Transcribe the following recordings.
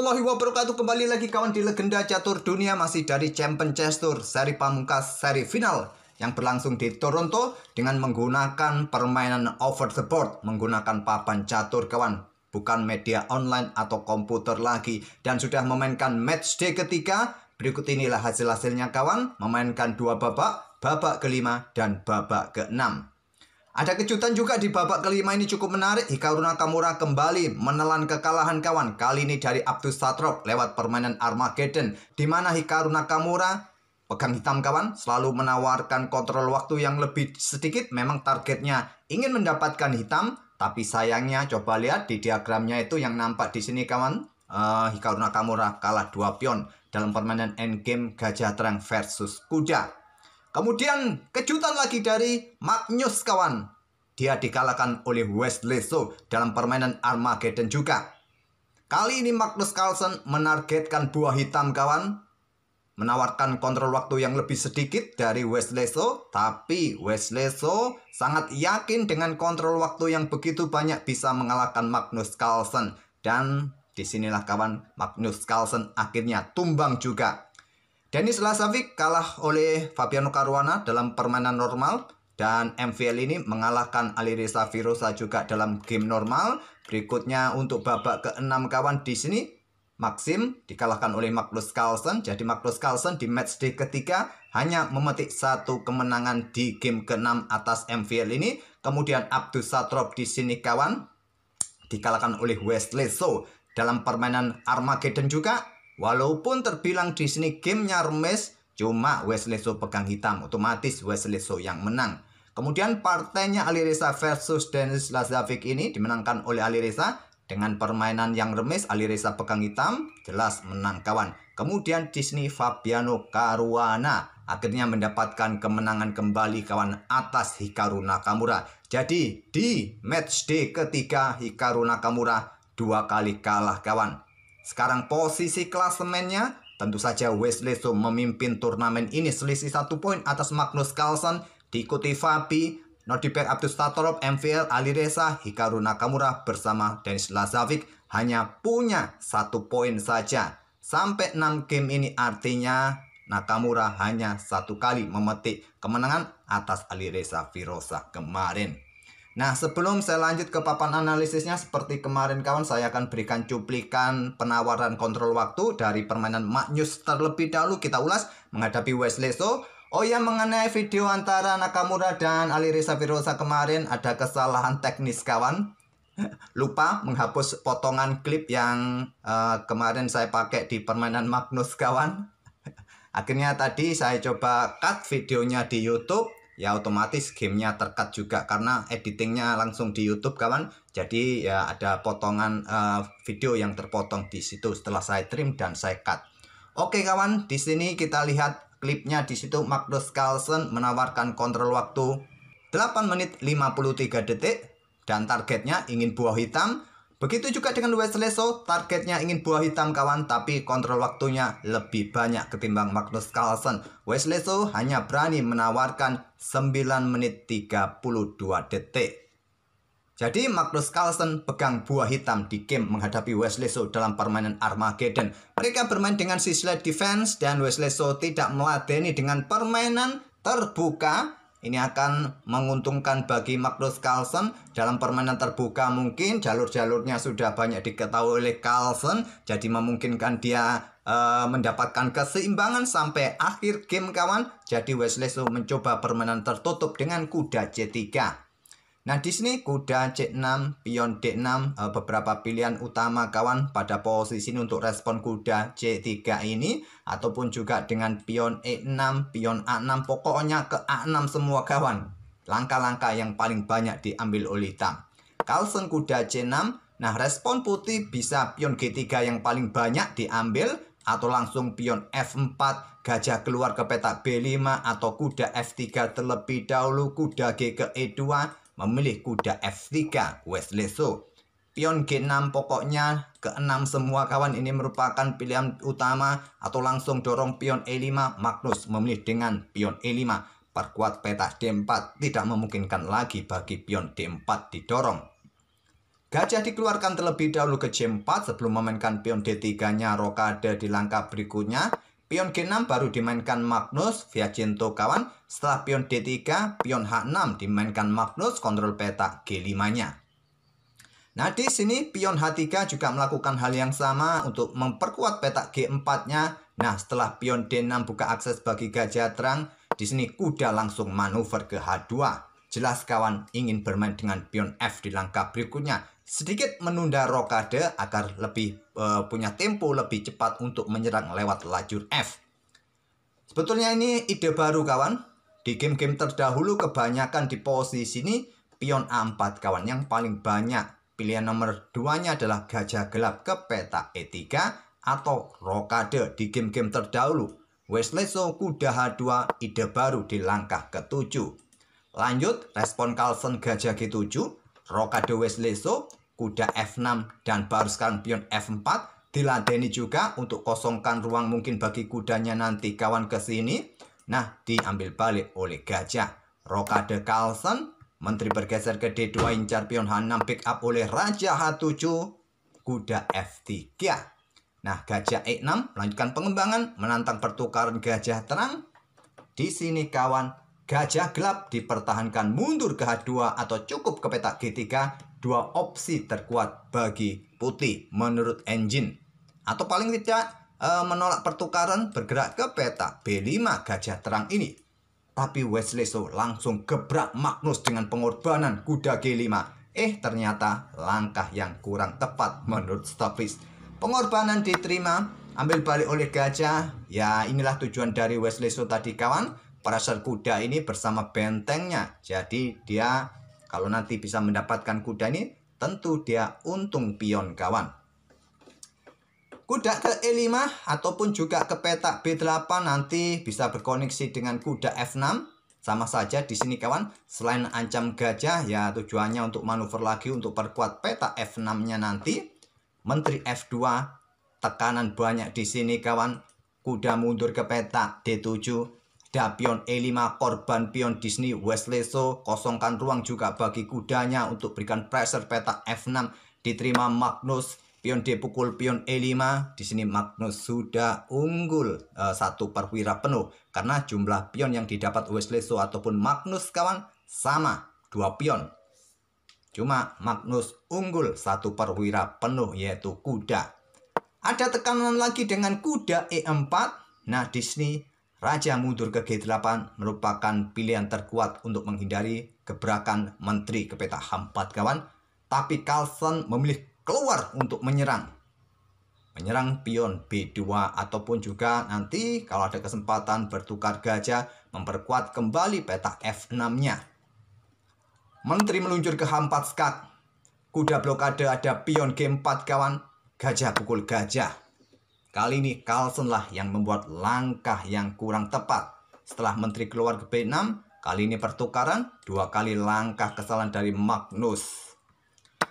warahmatullahi wabarakatuh. Kembali lagi kawan di Legenda Catur Dunia, masih dari Champion Chess Tour seri pamungkas seri final yang berlangsung di Toronto dengan menggunakan permainan over the board, menggunakan papan catur kawan, bukan media online atau komputer lagi, dan sudah memainkan match day ketiga. Berikut inilah hasil-hasilnya kawan, memainkan dua babak, babak kelima dan babak keenam. Ada kejutan juga di babak kelima ini, cukup menarik. Hikaru Nakamura kembali menelan kekalahan kawan. Kali ini dari Abdus Satrov lewat permainan Armageddon, di mana Hikaru Nakamura pegang hitam kawan, selalu menawarkan kontrol waktu yang lebih sedikit. Memang targetnya ingin mendapatkan hitam, tapi sayangnya coba lihat di diagramnya itu yang nampak di sini kawan. Hikaru Nakamura kalah 2 pion dalam permainan endgame gajah terang versus kuda. Kemudian kejutan lagi dari Magnus kawan. Dia dikalahkan oleh Wesley So dalam permainan Armageddon juga. Kali ini Magnus Carlsen menargetkan buah hitam kawan, menawarkan kontrol waktu yang lebih sedikit dari Wesley So. Tapi Wesley So sangat yakin dengan kontrol waktu yang begitu banyak bisa mengalahkan Magnus Carlsen. Dan disinilah kawan, Magnus Carlsen akhirnya tumbang juga. Denis Lazovic kalah oleh Fabiano Caruana dalam permainan normal, dan MVL ini mengalahkan Alireza Firoza juga dalam game normal. Berikutnya untuk babak ke-6 kawan, di sini Maxim dikalahkan oleh Magnus Carlsen. Jadi Magnus Carlsen di matchday ketiga hanya memetik 1 kemenangan di game ke-6 atas MVL ini. Kemudian Abdus Satrov di sini kawan dikalahkan oleh Wesley So dalam permainan Armageddon juga. Walaupun terbilang di sini gamenya remis, cuma Wesley So pegang hitam, otomatis Wesley So yang menang. Kemudian partainya Alireza versus Denis Lazovic ini dimenangkan oleh Alireza dengan permainan yang remis. Alireza pegang hitam, jelas menang kawan. Kemudian di sini Fabiano Caruana akhirnya mendapatkan kemenangan kembali kawan atas Hikaru Nakamura. Jadi di matchday ketiga Hikaru Nakamura 2 kali kalah kawan. Sekarang posisi klasemennya, tentu saja Wesley So memimpin turnamen ini selisih 1 poin atas Magnus Carlsen, diikuti Fabi, Nordicberg, Abdus Satrov, MVL, Alireza, Hikaru Nakamura bersama Denis Lazovic hanya punya 1 poin saja. Sampai 6 game ini artinya Nakamura hanya 1 kali memetik kemenangan atas Alireza Firoza kemarin. Nah, sebelum saya lanjut ke papan analisisnya, seperti kemarin kawan, saya akan berikan cuplikan penawaran kontrol waktu dari permainan Magnus terlebih dahulu. Kita ulas menghadapi Wesley So. Oh ya, mengenai video antara Nakamura dan Alireza Firoza kemarin, ada kesalahan teknis kawan. Lupa menghapus potongan klip yang kemarin saya pakai di permainan Magnus kawan. Akhirnya tadi saya coba cut videonya di YouTube. Ya otomatis gamenya tercut juga karena editingnya langsung di YouTube kawan. Jadi ya ada potongan video yang terpotong di situ setelah saya trim dan saya cut. Oke kawan, di sini kita lihat klipnya. Di situ Magnus Carlsen menawarkan kontrol waktu 8 menit 53 detik dan targetnya ingin buah hitam. Begitu juga dengan Wesley So, targetnya ingin buah hitam kawan, tapi kontrol waktunya lebih banyak ketimbang Magnus Carlsen. Wesley So hanya berani menawarkan 9 menit 32 detik. Jadi Magnus Carlsen pegang buah hitam di game menghadapi Wesley So dalam permainan Armageddon. Mereka bermain dengan side defense dan Wesley So tidak meladeni dengan permainan terbuka. Ini akan menguntungkan bagi Magnus Carlsen. Dalam permainan terbuka mungkin jalur-jalurnya sudah banyak diketahui oleh Carlsen, jadi memungkinkan dia mendapatkan keseimbangan sampai akhir game kawan. Jadi Wesley So mencoba permainan tertutup dengan kuda C3. Nah di sini kuda C6, pion D6, beberapa pilihan utama kawan pada posisi ini untuk respon kuda C3 ini, ataupun juga dengan pion E6, pion A6, pokoknya ke A6 semua kawan. Langkah-langkah yang paling banyak diambil oleh hitam. Carlsen kuda C6, nah respon putih bisa pion G3 yang paling banyak diambil, atau langsung pion F4, gajah keluar ke petak B5, atau kuda F3 terlebih dahulu, kuda G ke E2, memilih kuda F3 Wesley So. Pion G6 pokoknya ke-6 semua kawan, ini merupakan pilihan utama, atau langsung dorong pion E5. Magnus memilih dengan pion E5. Perkuat petak D4, tidak memungkinkan lagi bagi pion D4 didorong. Gajah dikeluarkan terlebih dahulu ke J4 sebelum memainkan pion D3-nya rokade di langkah berikutnya. Pion G6 baru dimainkan Magnus via Cinto kawan. Setelah pion D3, pion H6 dimainkan Magnus kontrol petak G5-nya. Nah, di sini pion H3 juga melakukan hal yang sama untuk memperkuat petak G4-nya. Nah, setelah pion D6 buka akses bagi gajah terang, di sini kuda langsung manuver ke H2. Jelas kawan ingin bermain dengan pion F di langkah berikutnya. Sedikit menunda rokade agar lebih punya tempo lebih cepat untuk menyerang lewat lajur F. Sebetulnya ini ide baru kawan. Di game-game terdahulu kebanyakan di posisi ini pion A4 kawan. Yang paling banyak pilihan nomor 2-nya adalah gajah gelap ke petak E3 atau rokade di game-game terdahulu. Wesleso kuda H2 ide baru di langkah ke-7. Lanjut, respon Carlsen gajah G7, rokade Wesleso, kuda F6, dan baru sekarang pion F4. Diladeni juga untuk kosongkan ruang mungkin bagi kudanya nanti kawan ke sini. Nah, diambil balik oleh gajah. Rokade Carlsen, menteri bergeser ke D2, incar pion H6, pick up oleh raja H7, kuda F3. Nah, gajah E6 melanjutkan pengembangan, menantang pertukaran gajah terang. Di sini kawan, gajah gelap dipertahankan mundur ke H2 atau cukup ke petak G3. Dua opsi terkuat bagi putih menurut engine. Atau paling tidak menolak pertukaran bergerak ke petak B5 gajah terang ini. Tapi Wesleso langsung gebrak Magnus dengan pengorbanan kuda G5. Ternyata langkah yang kurang tepat menurut Stockfish. Pengorbanan diterima, ambil balik oleh gajah. Ya, inilah tujuan dari Wesleso tadi kawan. Pressure kuda ini bersama bentengnya. Jadi dia kalau nanti bisa mendapatkan kuda ini, tentu dia untung pion kawan. Kuda ke E5 ataupun juga ke petak B8 nanti bisa berkoneksi dengan kuda F6. Sama saja di sini kawan, selain ancam gajah ya tujuannya untuk manuver lagi untuk perkuat petak F6-nya nanti. Menteri F2, tekanan banyak di sini kawan. Kuda mundur ke petak D7. Da pion E5 korban pion Disney Wesleso, kosongkan ruang juga bagi kudanya untuk berikan pressure petak F6. Diterima Magnus, pion D pukul pion E5. Di sini Magnus sudah unggul 1 perwira penuh karena jumlah pion yang didapat Wesleso ataupun Magnus kawan sama 2 pion. Cuma Magnus unggul 1 perwira penuh yaitu kuda. Ada tekanan lagi dengan kuda E4. Nah, di sini raja mundur ke G8 merupakan pilihan terkuat untuk menghindari gebrakan menteri ke petak H4 kawan. Tapi Carlsen memilih keluar untuk menyerang. Menyerang pion B2 ataupun juga nanti kalau ada kesempatan bertukar gajah memperkuat kembali petak F6-nya. Menteri meluncur ke H4 skak. Kuda blokade ada pion G4 kawan. Gajah pukul gajah. Kali ini Carlsen lah yang membuat langkah yang kurang tepat. Setelah menteri keluar ke B6, kali ini pertukaran, 2 kali langkah kesalahan dari Magnus.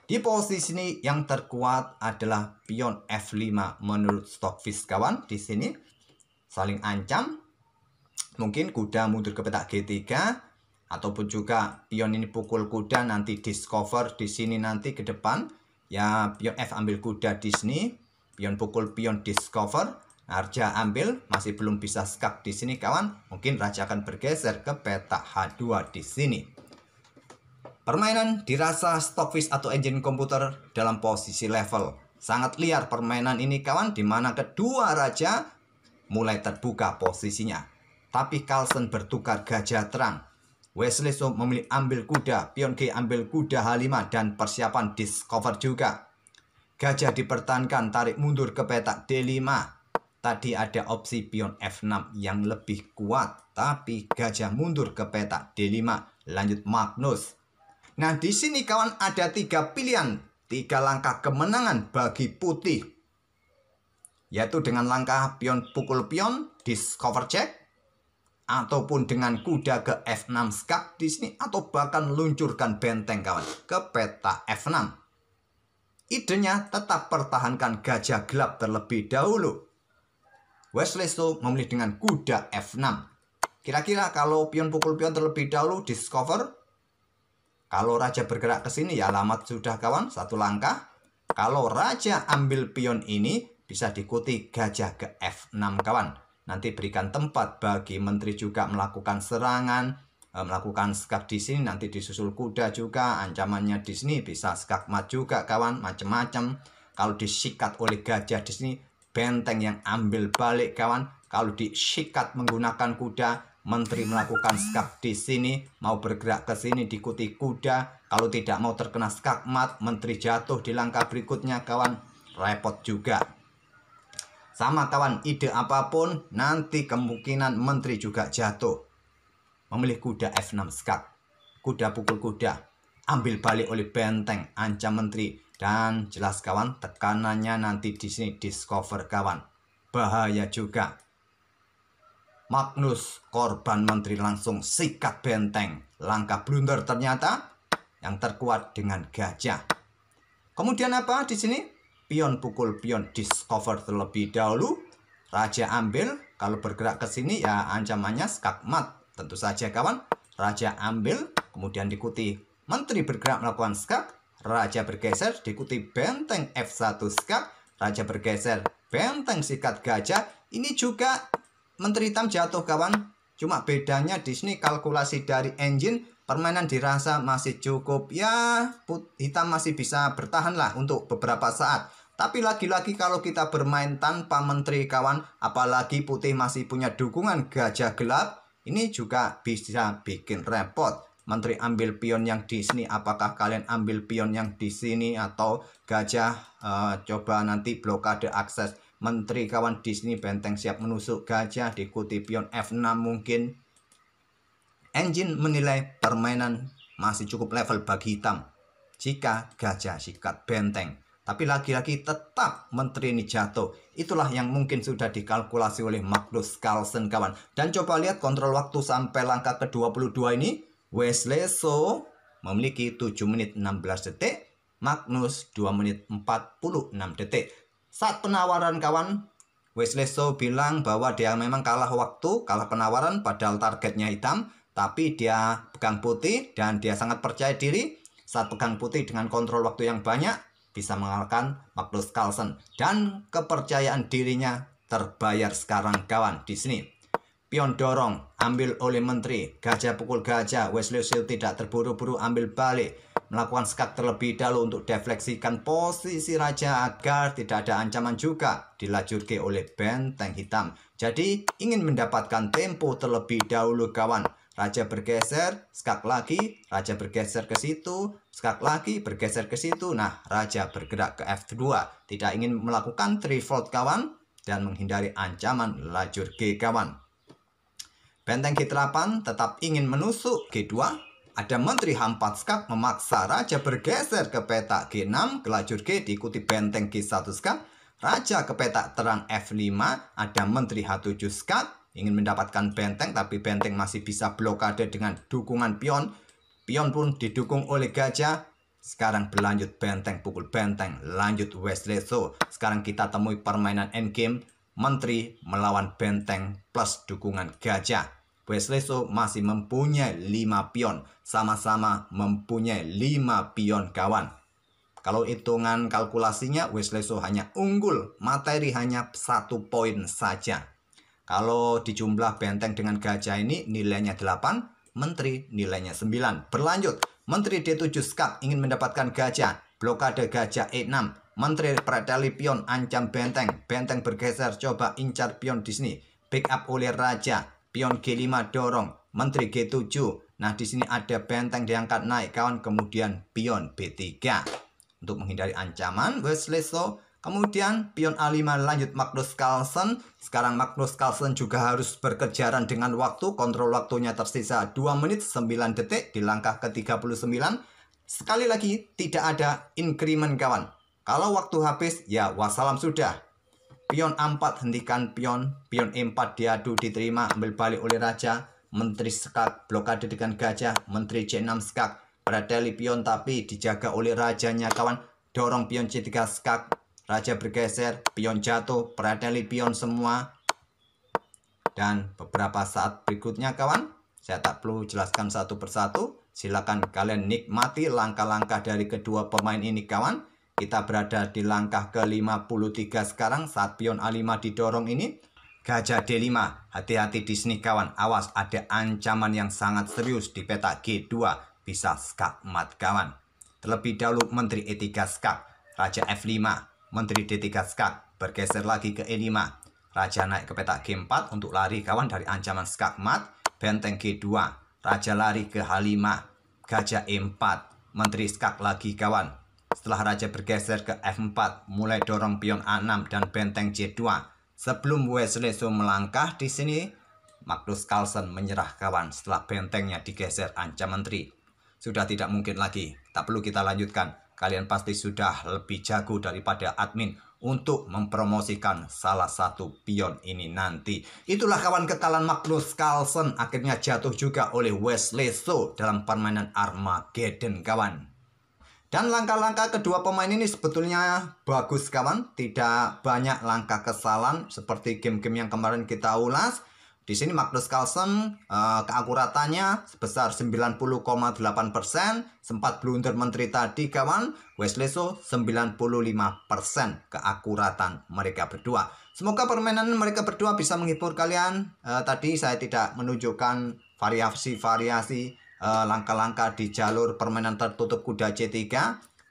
Di posisi ini yang terkuat adalah pion F5 menurut Stockfish kawan. Di sini saling ancam. Mungkin kuda mundur ke petak G3 ataupun juga pion ini pukul kuda nanti discover di sini nanti ke depan. Ya, pion F ambil kuda di sini. Pion pukul pion discover. Raja ambil, masih belum bisa skak di sini kawan. Mungkin raja akan bergeser ke petak H2 di sini. Permainan dirasa Stockfish atau engine komputer dalam posisi level. Sangat liar permainan ini kawan, di mana kedua raja mulai terbuka posisinya. Tapi Carlsen bertukar gajah terang. Wesleso memilih ambil kuda, pion G ambil kuda H5 dan persiapan discover juga. Gajah dipertahankan, tarik mundur ke petak D5. Tadi ada opsi pion F6 yang lebih kuat, tapi gajah mundur ke petak D5. Lanjut Magnus. Nah, di sini kawan ada 3 pilihan, 3 langkah kemenangan bagi putih. Yaitu dengan langkah pion pukul pion, discover check, ataupun dengan kuda ke F6 skak di sini, atau bahkan luncurkan benteng kawan ke petak F6. Idenya tetap pertahankan gajah gelap terlebih dahulu. Wesleso memilih dengan kuda F6. Kira-kira kalau pion pukul pion terlebih dahulu discover, Kalau raja bergerak ke sini ya alamat sudah kawan, satu langkah. Kalau raja ambil pion ini bisa diikuti gajah ke F6 kawan. Nanti berikan tempat bagi menteri juga melakukan serangan, melakukan skak di sini, nanti disusul kuda juga. Ancamannya di sini bisa skak mat juga kawan, macam-macam. Kalau disikat oleh gajah di sini, benteng yang ambil balik kawan. Kalau disikat menggunakan kuda, menteri melakukan skak di sini, mau bergerak ke sini diikuti kuda. Kalau tidak mau terkena skak mat, menteri jatuh di langkah berikutnya kawan, repot juga. Sama kawan, ide apapun nanti kemungkinan menteri juga jatuh. Memilih kuda F6 skak, kuda pukul kuda, ambil balik oleh benteng, ancam menteri. Dan jelas kawan, tekanannya nanti di sini discover kawan, bahaya juga. Magnus korban menteri langsung sikat benteng. Langkah blunder ternyata yang terkuat dengan gajah. Kemudian apa di sini? Pion pukul pion discover terlebih dahulu. Raja ambil, kalau bergerak ke sini ya ancamannya skak mat. Tentu saja kawan, raja ambil, kemudian diikuti menteri bergerak melakukan skak. Raja bergeser, diikuti benteng F1 skak. Raja bergeser, benteng sikat gajah. Ini juga menteri hitam jatuh kawan. Cuma bedanya di sini kalkulasi dari engine, permainan dirasa masih cukup. Ya, hitam masih bisa bertahan lah untuk beberapa saat. Tapi lagi-lagi kalau kita bermain tanpa menteri kawan, apalagi putih masih punya dukungan gajah gelap, ini juga bisa bikin repot. Menteri ambil pion yang di sini, apakah kalian ambil pion yang di sini atau gajah coba nanti blokade akses. Menteri kawan di sini benteng siap menusuk gajah, diikuti pion F6 mungkin. Engine menilai permainan masih cukup level bagi hitam jika gajah sikat benteng. Tapi lagi-lagi tetap menteri ini jatuh. Itulah yang mungkin sudah dikalkulasi oleh Magnus Carlsen kawan. Dan coba lihat kontrol waktu sampai langkah ke-22 ini. Wesley So memiliki 7 menit 16 detik. Magnus 2 menit 46 detik. Saat penawaran kawan, Wesley So bilang bahwa dia memang kalah waktu, kalah penawaran padahal targetnya hitam. Tapi dia pegang putih dan dia sangat percaya diri. Saat pegang putih dengan kontrol waktu yang banyak, bisa mengalahkan Magnus Carlsen. Dan kepercayaan dirinya terbayar sekarang kawan di sini. Pion dorong, ambil oleh menteri. Gajah pukul gajah, Wesley So tidak terburu-buru ambil balik. Melakukan skak terlebih dahulu untuk defleksikan posisi raja agar tidak ada ancaman juga dilajurkan oleh benteng hitam. Jadi ingin mendapatkan tempo terlebih dahulu kawan. Raja bergeser, skak lagi, raja bergeser ke situ, skak lagi, bergeser ke situ. Nah, raja bergerak ke F2. Tidak ingin melakukan trifold kawan dan menghindari ancaman lajur G kawan. Benteng G8 tetap ingin menusuk G2. Ada menteri H4 skak memaksa raja bergeser ke petak G6 ke lajur G diikuti benteng G1 skak. Raja ke petak terang F5, ada menteri H7 skak. Ingin mendapatkan benteng tapi benteng masih bisa blokade dengan dukungan pion. Pion pun didukung oleh gajah. Sekarang berlanjut benteng pukul benteng. Lanjut Wesley So. Sekarang kita temui permainan endgame. Menteri melawan benteng plus dukungan gajah. Wesley So masih mempunyai 5 pion. Sama-sama mempunyai 5 pion kawan. Kalau hitungan kalkulasinya Wesley So hanya unggul. Materi hanya 1 poin saja. Kalau dijumlah benteng dengan gajah ini nilainya 8, menteri nilainya 9. Berlanjut, menteri D7 skak ingin mendapatkan gajah, blokade gajah E6. Menteri preteli pion ancam benteng, benteng bergeser coba incar pion di sini. Pick up oleh raja, pion G5 dorong, menteri G7. Nah di sini ada benteng diangkat naik kawan, kemudian pion B3 untuk menghindari ancaman Wesley So. Kemudian pion A5 lanjut Magnus Carlsen. Sekarang Magnus Carlsen juga harus berkejaran dengan waktu. Kontrol waktunya tersisa 2 menit 9 detik di langkah ke-39. Sekali lagi tidak ada increment kawan. Kalau waktu habis ya wassalam sudah. Pion A4 hentikan pion. Pion E4 diadu diterima ambil balik oleh raja. Menteri skak blokade dengan gajah. Menteri C6 skak preteli pion tapi dijaga oleh rajanya kawan. Dorong pion C3 skak. Raja bergeser, pion jatuh, preteli pion semua. Dan beberapa saat berikutnya kawan, saya tak perlu jelaskan satu persatu. Silakan kalian nikmati langkah-langkah dari kedua pemain ini kawan. Kita berada di langkah ke-53 sekarang saat pion A5 didorong ini. Gajah D5, hati-hati di sini kawan. Awas, ada ancaman yang sangat serius di peta G2. Bisa skakmat kawan. Terlebih dahulu menteri E3 skak. Raja F5, menteri D3 skak. Bergeser lagi ke E5. Raja naik ke peta G4 untuk lari kawan dari ancaman skakmat. Benteng G2. Raja lari ke H5. Gajah E4. Menteri skak lagi kawan. Setelah raja bergeser ke F4, mulai dorong pion A6 dan benteng C2. Sebelum Wesley So melangkah di sini, Magnus Carlsen menyerah kawan setelah bentengnya digeser ancam menteri. Sudah tidak mungkin lagi, tak perlu kita lanjutkan. Kalian pasti sudah lebih jago daripada admin untuk mempromosikan salah satu pion ini nanti. Itulah kawan kekalahan Magnus Carlsen akhirnya jatuh juga oleh Wesley So dalam permainan Armageddon kawan. Dan langkah-langkah kedua pemain ini sebetulnya bagus kawan. Tidak banyak langkah kesalahan seperti game-game yang kemarin kita ulas. Di sini Magnus Carlsen keakuratannya sebesar 90,8%. Sempat blunder menteri tadi kawan. Wesley So 95% keakuratan mereka berdua. Semoga permainan mereka berdua bisa menghibur kalian. Tadi saya tidak menunjukkan variasi-variasi langkah-langkah di jalur permainan tertutup kuda C3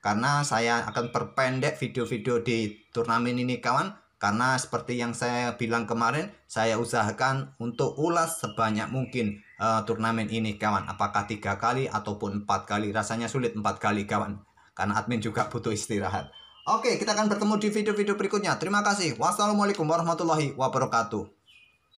karena saya akan perpendek video-video di turnamen ini kawan. Karena seperti yang saya bilang kemarin, saya usahakan untuk ulas sebanyak mungkin turnamen ini kawan. Apakah 3 kali ataupun 4 kali. Rasanya sulit 4 kali kawan. Karena admin juga butuh istirahat. Oke, kita akan bertemu di video-video berikutnya. Terima kasih. Wassalamualaikum warahmatullahi wabarakatuh.